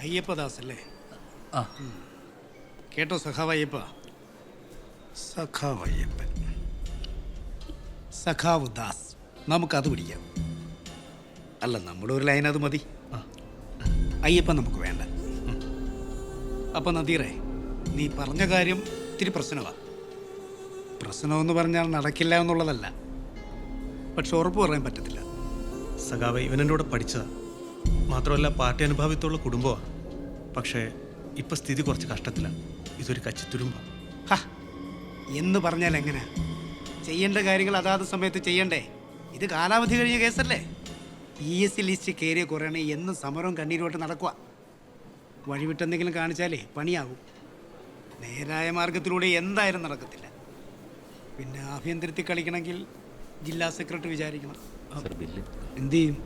അയ്യപ്പദാസ് അല്ലേ? ആ കേട്ടോ സഖാവ് അയ്യപ്പ? സഖാവ് അയ്യപ്പൻ, സഖാവ് ദാസ്, നമുക്കത് പിടിക്കാം. അല്ല, നമ്മുടെ ഒരു ലൈൻ അത് മതി. അയ്യപ്പൻ നമുക്ക് വേണ്ട. അപ്പം നദീറേ, നീ പറഞ്ഞ കാര്യം ഇത്തിരി പ്രശ്നമാണ്. പ്രശ്നമെന്ന് പറഞ്ഞാൽ നടക്കില്ല എന്നുള്ളതല്ല, പക്ഷെ ഉറപ്പ് പറയാൻ പറ്റത്തില്ല. സഖാവ് ഇവനെൻ്റെ കൂടെ പഠിച്ചതാണ്. മാത്രമല്ല പാർട്ടി അനുഭാവിത്തുള്ള കുടുംബമാണ്. പക്ഷേ ഇപ്പം സ്ഥിതി കുറച്ച് കഷ്ടത്തിലാണ്. ഇതൊരു കച്ചിത്തുരുമ്പാണ്. എന്ന് പറഞ്ഞാൽ എങ്ങനെ? ചെയ്യേണ്ട കാര്യങ്ങൾ അതാത് സമയത്ത് ചെയ്യണ്ടേ? ഇത് കാലാവധി കഴിഞ്ഞ കേസല്ലേ? PSC ലിസ്റ്റ് കയറിയ കുറയണേ എന്നും സമരവും കണ്ണീരോട്ട് നടക്കുക. വഴിവിട്ടെന്തെങ്കിലും കാണിച്ചാലേ പണിയാകും. നേരായ മാർഗത്തിലൂടെ എന്തായാലും നടക്കത്തില്ല. പിന്നെ ആഭ്യന്തരത്തിൽ കളിക്കണമെങ്കിൽ ജില്ലാ സെക്രട്ടറി വിചാരിക്കണം. എന്ത് ചെയ്യും?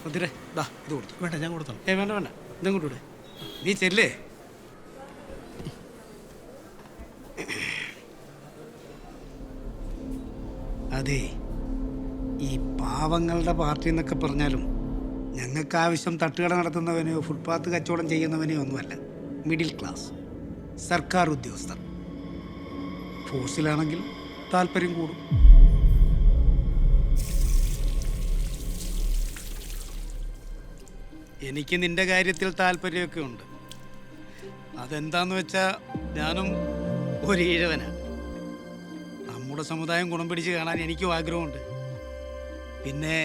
മതിരെ, ദാ ഇത് കൊടുത്തു. വേണ്ട, ഞാൻ കൊടുത്തോളാം. വേണ്ട വേണ്ട, ഇതങ്ങോട്ട് വിട്. നീ ചെല്ലേ. അതെ, ഈ പാവങ്ങളുടെ പാർട്ടി എന്നൊക്കെ പറഞ്ഞാലും ഞങ്ങൾക്ക് ആവശ്യം തട്ടുകട നടത്തുന്നവനെയോ ഫുട്പാത്ത് കച്ചവടം ചെയ്യുന്നവനെയോ ഒന്നുമല്ല. മിഡിൽ ക്ലാസ് സർക്കാർ ഉദ്യോഗസ്ഥർ. ഫോഴ്സിലാണെങ്കിൽ താല്പര്യം കൂടും. എനിക്ക് നിന്റെ കാര്യത്തിൽ താല്പര്യമൊക്കെ ഉണ്ട്. അതെന്താന്ന് വെച്ചാൽ ഞാനും ഒരു ഈഴവനാണ്. നമ്മുടെ സമുദായം ഗുണം പിടിച്ച് കാണാൻ എനിക്കും ആഗ്രഹമുണ്ട്. പിന്നെ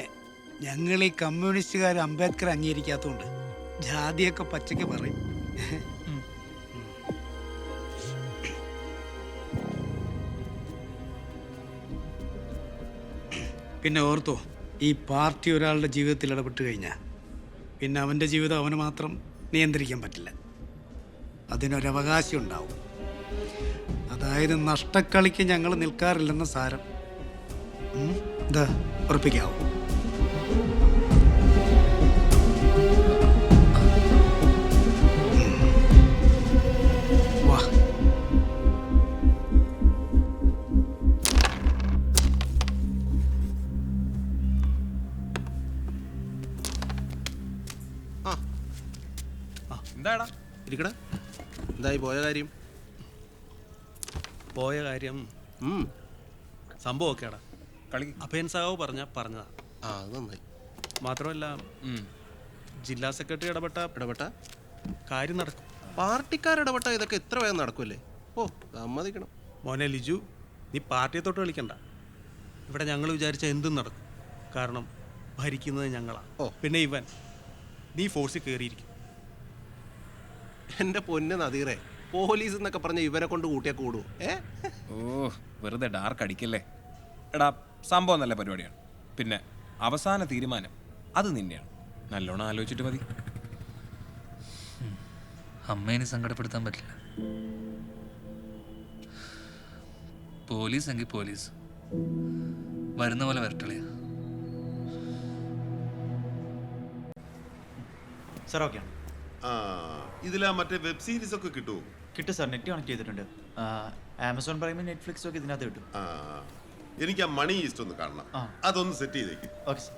ഞങ്ങൾ ഈ കമ്മ്യൂണിസ്റ്റുകാർ അംബേദ്കർ അംഗീകരിക്കാത്തതുകൊണ്ട് ജാതിയൊക്കെ പച്ചയ്ക്ക് പറയും. പിന്നെ ഓർത്തോ, ഈ പാർട്ടി ഒരാളുടെ ജീവിതത്തിൽ ഇടപെട്ട് കഴിഞ്ഞാൽ പിന്നെ അവൻ്റെ ജീവിതം അവന് മാത്രം നിയന്ത്രിക്കാൻ പറ്റില്ല. അതിനൊരവകാശം ഉണ്ടാവും. അതായത് നഷ്ടക്കളിക്ക് ഞങ്ങൾ നിൽക്കാറില്ലെന്ന സാരം. എന്താ ഉറപ്പിക്കാവോ? വാ. എന്താടാ ഇരിക്കടാ. എന്തായി പോയ കാര്യം? പോയ കാര്യം സംഭവമൊക്കെയാടാ. അഭയൻ സാഹു പറഞ്ഞതാ. അത് നന്നായി. മാത്രമല്ല ജില്ലാ സെക്രട്ടറി ഇടപെട്ട കാര്യം നടക്കും. പാർട്ടിക്കാരിടപെട്ട ഇതൊക്കെ എത്ര വേഗം നടക്കുമല്ലേ? ഓ, സമ്മതിക്കണം. മോനെ ലിജു, നീ പാർട്ടിയെ തൊട്ട് കളിക്കണ്ട. ഇവിടെ ഞങ്ങൾ വിചാരിച്ച എന്തും നടക്കും. കാരണം ഭരിക്കുന്നത് ഞങ്ങളാ. പിന്നെ ഇവൻ നീ ഫോഴ്സിൽ കയറിയിരിക്കും. എൻ്റെ പൊന്ന് നദീറേ, പോലീസ് എന്നൊക്കെ പറഞ്ഞ ഇവനെ കൊണ്ട് കൂട്ടിയാൽ കൂടുവോ? ഓ, വെറുതെ ഡാർക്ക് അടിക്കല്ലേ. എടാ, സംഭവം നല്ല പരിപാടിയാണ്. പിന്നെ അവസാന തീരുമാനം അത് നിന്നെയാണ്. നല്ലോണം ആലോചിച്ചിട്ട് മതി. അമ്മേനെ സങ്കടപ്പെടുത്താൻ പറ്റില്ല. പോലീസ് എങ്കിൽ പോലീസ് വരുന്ന പോലെ വരട്ടളിയാ. സാർ ഓക്കെയാണ്. ഇതിലാ മറ്റേ വെബ് സീരീസ് ഒക്കെ കിട്ടുമോ? കിട്ടും സാർ, നെറ്റ് കണക്ട് ചെയ്തിട്ടുണ്ട്. ആമസോൺ പ്രൈമും നെറ്റ്ഫ്ലിക്സും ഒക്കെ ഇതിനകത്ത് കിട്ടും. എനിക്ക് ആ മണി ഈസ്റ്റ് ഒന്ന് കാണണം. അതൊന്ന് സെറ്റ് ചെയ്തേക്ക്. Okay sir.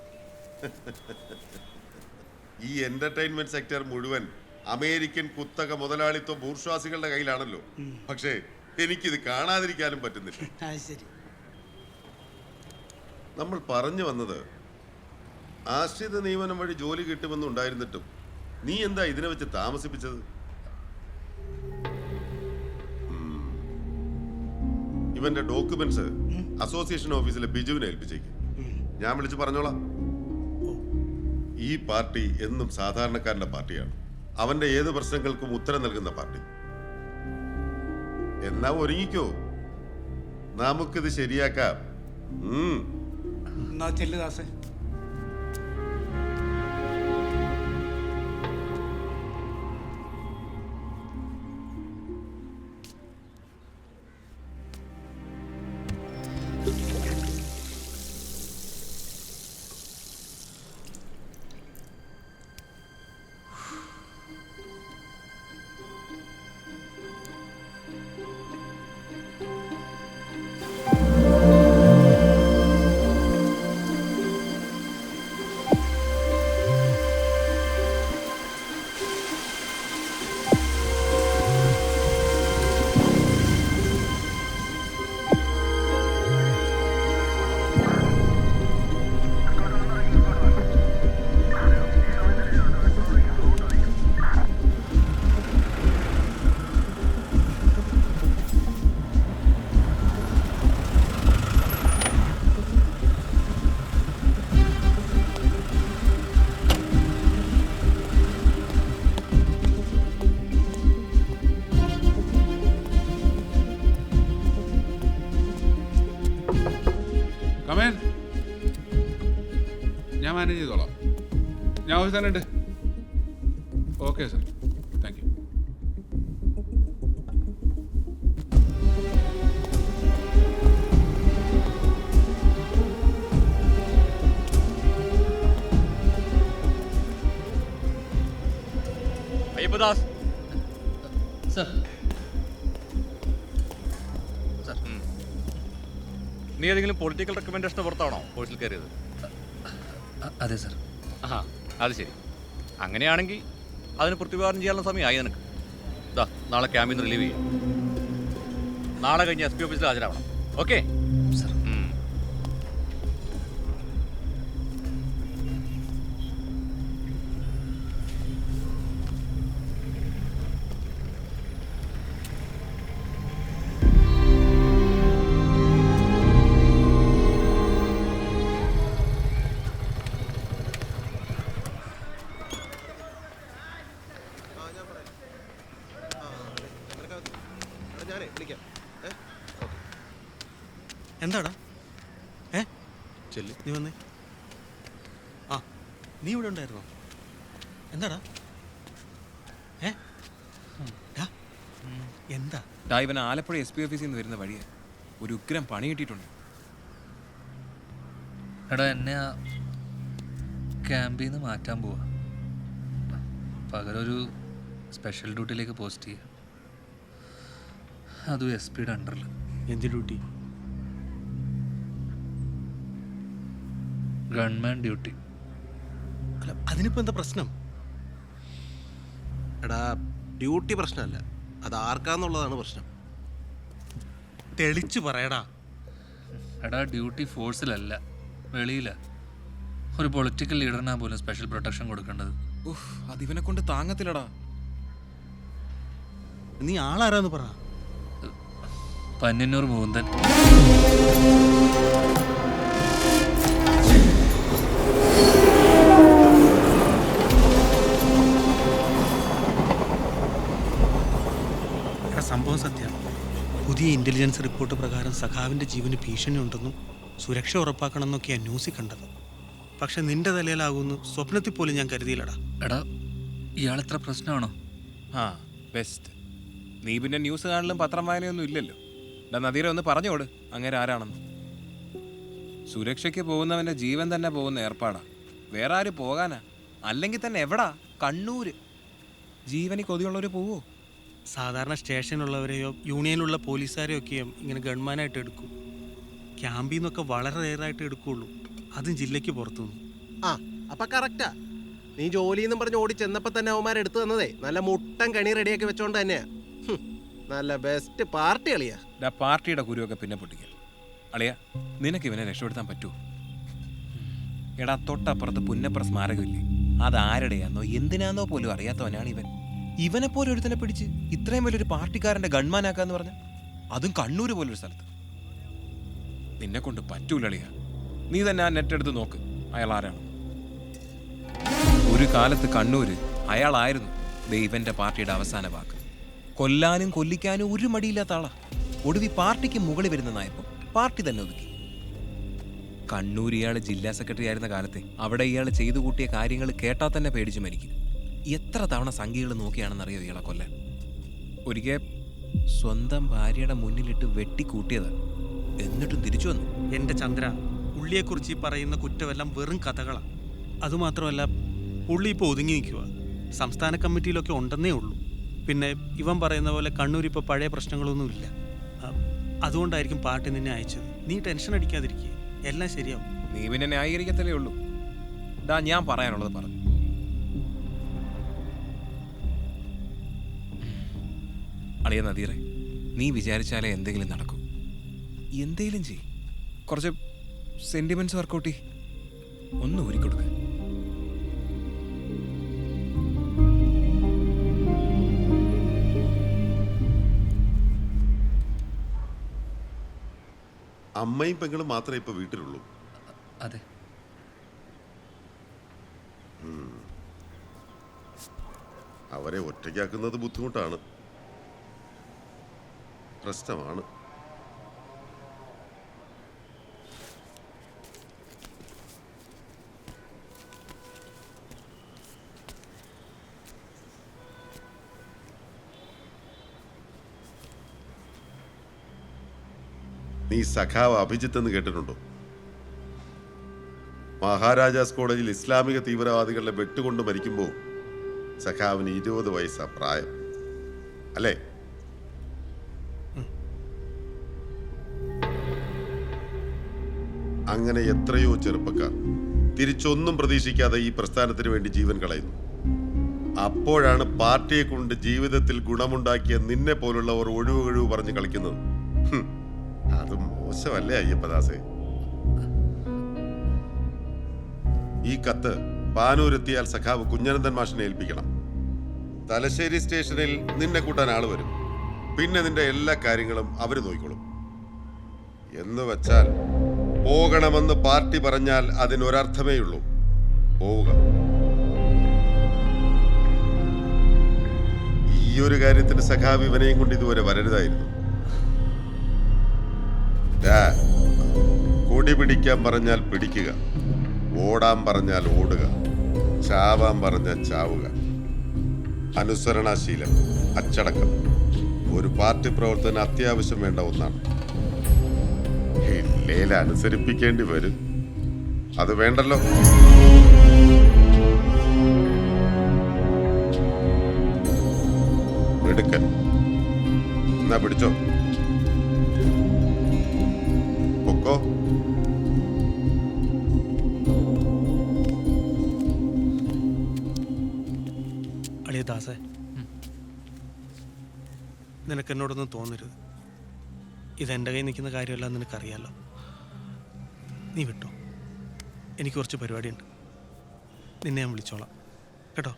ഈ എന്റർടൈൻമെന്റ് സെക്ടർ മുഴുവൻ അമേരിക്കൻ കുത്തക മുതലാളിത്വ ബൂർഷ്വാസികളുടെ കയ്യിലാണല്ലോ. പക്ഷേ എനിക്കിത് കാണാതിരിക്കാനും പറ്റുന്നില്ല. ശരി, നമ്മൾ പറഞ്ഞു വന്നത് ആശ്രിത നിയമനം വഴി ജോലി കിട്ടുമെന്നുണ്ടായിരുന്നിട്ടും നീ എന്താ ഇതിനെ വെച്ച് താമസിപ്പിച്ചത്? ഇവന്റെ ഡോക്യുമെന്റ്സ് അസോസിയേഷൻ ഓഫീസിലെ ബിജുവിനെ ഏൽപ്പിച്ചേക്ക്. ഞാൻ വിളിച്ചു പറഞ്ഞോളാം. ഈ പാർട്ടി എന്നും സാധാരണക്കാരന്റെ പാർട്ടിയാണ്. അവന്റെ ഏത് പ്രശ്നങ്ങൾക്കും ഉത്തരം നൽകുന്ന പാർട്ടി. എന്നാ ഒരുങ്ങിക്കോ, നമുക്കിത് ശരിയാക്കാം. എന്നാ ചെല്ലു ദാസേ. ഞാൻ മാനേജ് ചെയ്തോളാം. ഞാൻ ഓഫീസ് തന്നെ ഉണ്ട്. Okay sir, thank you. Ayyappadas sir, നീ ഏതെങ്കിലും പൊളിറ്റിക്കൽ റെക്കമെൻഡേഷന് പുറത്താണോ കോഴ്സിൽ കയറിയത്? അതെ സർ. ആഹാ, അത് ശരി. അങ്ങനെയാണെങ്കിൽ അതിന് പ്രത്യുപകാരം ചെയ്യാനുള്ള സമയമായി നിനക്ക്. ഇതാ, നാളെ ക്യാമ്പിൽ നിന്ന് റിലീവ് ചെയ്യാം. നാളെ കഴിഞ്ഞ് SP ഓഫീസിൽ ഹാജരാവണം. Okay sir. ഞാനേ വിളിക്കാം. എന്താടാ? ചെല്ലി. നീ വന്നേ. ആ, നീ ഇവിടെ ഉണ്ടായിരുന്നോ? എന്താടാ? ഡാ, എന്താ? ഇവൻ ആലപ്പുഴ SP ഓഫീസിൽ നിന്ന് വരുന്ന വഴിയെ ഒരു ഉഗ്രം പണി കിട്ടിയിട്ടുണ്ട്. എടാ, എന്നെ ആ ക്യാമ്പിൽ നിന്ന് മാറ്റാൻ പോവാ. പകരൊരു സ്പെഷ്യൽ ഡ്യൂട്ടിയിലേക്ക് പോസ്റ്റ് ചെയ്യുക. അതും SP അണ്ടറിൽ. എന്ത് ഡ്യൂട്ടി? Government duty. അല്ല, അതിനിപ്പോൾ എന്താ പ്രശ്നം? എടാ, ഡ്യൂട്ടി പ്രശ്നമല്ല, അത് ആർക്കാന്നുള്ളതാണ് പ്രശ്നം. തെളിച്ചു പറയടാ. എടാ, ഡ്യൂട്ടി ഫോഴ്സിലല്ല, വെളിയില. ഒരു പൊളിറ്റിക്കൽ ലീഡറിനാ പോലും സ്പെഷ്യൽ പ്രൊട്ടക്ഷൻ കൊടുക്കേണ്ടത്. അതിവനെ കൊണ്ട് താങ്ങത്തില്ലടാ. നീ ആളാരാന്ന് പറ. പന്ന്യന്നൂർ മൂന്തൻ. സംഭവം സത്യമാണ്. പുതിയ ഇൻ്റലിജൻസ് റിപ്പോർട്ട് പ്രകാരം സഖാവിൻ്റെ ജീവന് ഭീഷണി ഉണ്ടെന്നും സുരക്ഷ ഉറപ്പാക്കണമെന്നൊക്കെയാണ് ന്യൂസിൽ കണ്ടത്. പക്ഷെ നിന്റെ തലയിലാകുന്നു സ്വപ്നത്തിൽ പോലും ഞാൻ കരുതിയില്ലടാ. എടാ, ഇയാളെത്ര പ്രശ്നമാണോ? ആ, ബെസ്റ്റ്. നീ പിന്നെ ന്യൂസ് കാണലും പത്രം വായനയൊന്നും ഇല്ലല്ലോ. നദീര ഒന്ന് പറഞ്ഞോട് അങ്ങനെ ആരാണെന്ന്. സുരക്ഷയ്ക്ക് പോകുന്നവൻ്റെ ജീവൻ തന്നെ പോകുന്ന ഏർപ്പാടാ. വേറെ ആര് പോകാനാ? അല്ലെങ്കിൽ തന്നെ എവിടാ? കണ്ണൂര്. ജീവനി കൊതിയുള്ളവർ പോവോ? സാധാരണ സ്റ്റേഷനുള്ളവരെയോ യൂണിയനിലുള്ള പോലീസുകാരെയോ ഒക്കെയും ഇങ്ങനെ ഗവൺമെൻറ്റായിട്ട് എടുക്കും. ക്യാമ്പിൽ നിന്നൊക്കെ വളരെ റെയറായിട്ട് എടുക്കുകയുള്ളൂ, അതും ജില്ലയ്ക്ക് പുറത്തുനിന്ന്. ആ, അപ്പൊ കറക്റ്റാ. നീ ജോലിയെന്നും പറഞ്ഞ് ഓടി ചെന്നപ്പോ തന്നെ അവന്മാരെടുത്തു തന്നതേ നല്ല മുട്ടൻ കണി റെഡിയാക്കി വെച്ചോണ്ട് തന്നെയാ. നല്ല ബെസ്റ്റ് പാർട്ടി അളിയാ. പാർട്ടിയുടെ കുരുവൊക്കെ പിന്നെ പൊട്ടിക്കൽ. അളിയ, നിനക്ക് ഇവനെ രക്ഷപ്പെടുത്താൻ പറ്റുമോ? എടാ, തൊട്ടപ്പുറത്ത് പുന്നപ്ര സ്മാരകമില്ലേ? അതാരുടെയാന്നോ എന്തിനാന്നോ പോലും അറിയാത്തവനാണ് ഇവൻ. ഇവനെ പോലെ ഒരുത്തനെ പിടിച്ച് ഇത്രയും വലിയൊരു പാർട്ടിക്കാരന്റെ ഗൺമാനാക്കാന്ന് പറഞ്ഞ, അതും കണ്ണൂര് പോലൊരു സ്ഥലത്ത്. നിന്നെ കൊണ്ട് പറ്റൂലളിയ. നീ തന്നെ ആ നെറ്റ് എടുത്ത് നോക്ക്, അയാൾ ആരാണ്. ഒരു കാലത്ത് കണ്ണൂര് അയാളായിരുന്നു ഇവന്റെ പാർട്ടിയുടെ അവസാന വാക്ക്. കൊല്ലാനും കൊല്ലിക്കാനും ഒരു മടിയില്ലാത്ത ആളാ. ഒടുവി പാർട്ടിക്ക് മുകളിൽ വരുന്ന നായപ്പം പാർട്ടി തന്നെ ഒതുക്കി. കണ്ണൂർ ഇയാൾ ജില്ലാ സെക്രട്ടറി ആയിരുന്ന കാലത്തെ അവിടെ ഇയാൾ ചെയ്തു കൂട്ടിയ കാര്യങ്ങൾ കേട്ടാൽ തന്നെ പേടിച്ച് മരിക്കും. എത്ര തവണ സംഖ്യകൾ നോക്കിയാണെന്നറിയോ ഇയാളെ കൊല്ലാൻ? ഒരിക്കൽ സ്വന്തം ഭാര്യയുടെ മുന്നിലിട്ട് വെട്ടിക്കൂട്ടിയത്, എന്നിട്ടും തിരിച്ചു വന്നു. എൻ്റെ ചന്ദ്ര, പുള്ളിയെക്കുറിച്ച് ഈ പറയുന്ന കുറ്റമെല്ലാം വെറും കഥകളാണ്. അതുമാത്രമല്ല, പുള്ളി ഇപ്പോൾ ഒതുങ്ങി നിൽക്കുക. സംസ്ഥാന കമ്മിറ്റിയിലൊക്കെ ഉണ്ടെന്നേ ഉള്ളൂ. പിന്നെ ഇവൻ പറയുന്ന പോലെ കണ്ണൂർ ഇപ്പോൾ പഴയ പ്രശ്നങ്ങളൊന്നുമില്ല. അതുകൊണ്ടായിരിക്കും പാർട്ടി നിന്നെ അയച്ചത്. നീ ടെൻഷൻ അടിക്കാതിരിക്കുക, എല്ലാം ശരിയാവും. നീ പിന്നെ ന്യായീകരിക്കത്തല്ലേ ഉള്ളൂ. ഞാൻ പറയാനുള്ളത് പറഞ്ഞു. അളിയ നദീറെ, നീ വിചാരിച്ചാലേ എന്തെങ്കിലും നടക്കും. എന്തെങ്കിലും ചെയ്യും. കുറച്ച് സെന്റിമെന്റ്സ് വർക്കൗട്ട് ചെയ്. ഒന്ന് ഊരിക്കൊടുക്ക. അമ്മയും പെങ്ങളും മാത്രമേ ഇപ്പൊ വീട്ടിലുള്ളൂ? അതെ. അവരെ ഒറ്റയ്ക്കാക്കുന്നത് ബുദ്ധിമുട്ടാണ്, പ്രശ്നമാണ്. നീ സഖാവ് അഭിജിത്ത് എന്ന് കേട്ടിട്ടുണ്ടോ? മഹാരാജാസ് കോളേജിൽ ഇസ്ലാമിക തീവ്രവാദികളുടെ വെട്ടുകൊണ്ട് മരിക്കുമ്പോൾ സഖാവിന് 20 വയസ്സാ പ്രായം അല്ലേ? അങ്ങനെ എത്രയോ ചെറുപ്പക്കാർ തിരിച്ചൊന്നും പ്രതീക്ഷിക്കാതെ ഈ പ്രസ്ഥാനത്തിന് വേണ്ടി ജീവൻ കളയുന്നു. അപ്പോഴാണ് പാർട്ടിയെ കൊണ്ട് ജീവിതത്തിൽ ഗുണമുണ്ടാക്കിയ നിന്നെ പോലുള്ളവർ ഒഴിവ് പറഞ്ഞ് കളിക്കുന്നത്. അത് മോശമല്ലേ അയ്യപ്പദാസേ? ഈ കത്ത് പാനൂരെത്തിയാൽ സഖാവ് കുഞ്ഞനന്ദൻ മാഷിനെ ഏൽപ്പിക്കണം. തലശ്ശേരി സ്റ്റേഷനിൽ നിന്നെ കൂട്ടാൻ ആള് വരും. പിന്നെ നിന്റെ എല്ലാ കാര്യങ്ങളും അവര് നോക്കിക്കോളും. എന്ന് വെച്ചാൽ പോകണമെന്ന് പാർട്ടി പറഞ്ഞാൽ അതിനൊരർത്ഥമേയുള്ളൂ, പോവുക. ഈ ഒരു കാര്യത്തിന് സഖാവ് ഇവനെയും കൊണ്ട് ഇതുവരെ വരരുതായിരുന്നു. കൊടി പിടിക്കാൻ പറഞ്ഞാൽ പിടിക്കുക, ഓടാൻ പറഞ്ഞാൽ ഓടുക, ചാവാൻ പറഞ്ഞാൽ ചാവുക. അനുസരണാശീലം, അച്ചടക്കം ഒരു പാർട്ടി പ്രവർത്തനം അത്യാവശ്യം വേണ്ട ഒന്നാണ്. ഇല്ലേൽ അനുസരിപ്പിക്കേണ്ടി വരും. അത് വേണ്ടല്ലോ. എടുക്കൻ എന്നാ പിടിച്ചോ, പൊക്കോ. അളിയ ദാസേ, നിനക്കെന്നോടൊന്നും തോന്നരുത്. ഇതെൻ്റെ കയ്യിൽ നിൽക്കുന്ന കാര്യമല്ല, നിനക്കറിയാലോ. നീ വിട്ടോ, എനിക്ക് കുറച്ച് പരിപാടിയുണ്ട്. നിന്നെ ഞാൻ വിളിച്ചോളാം കേട്ടോ.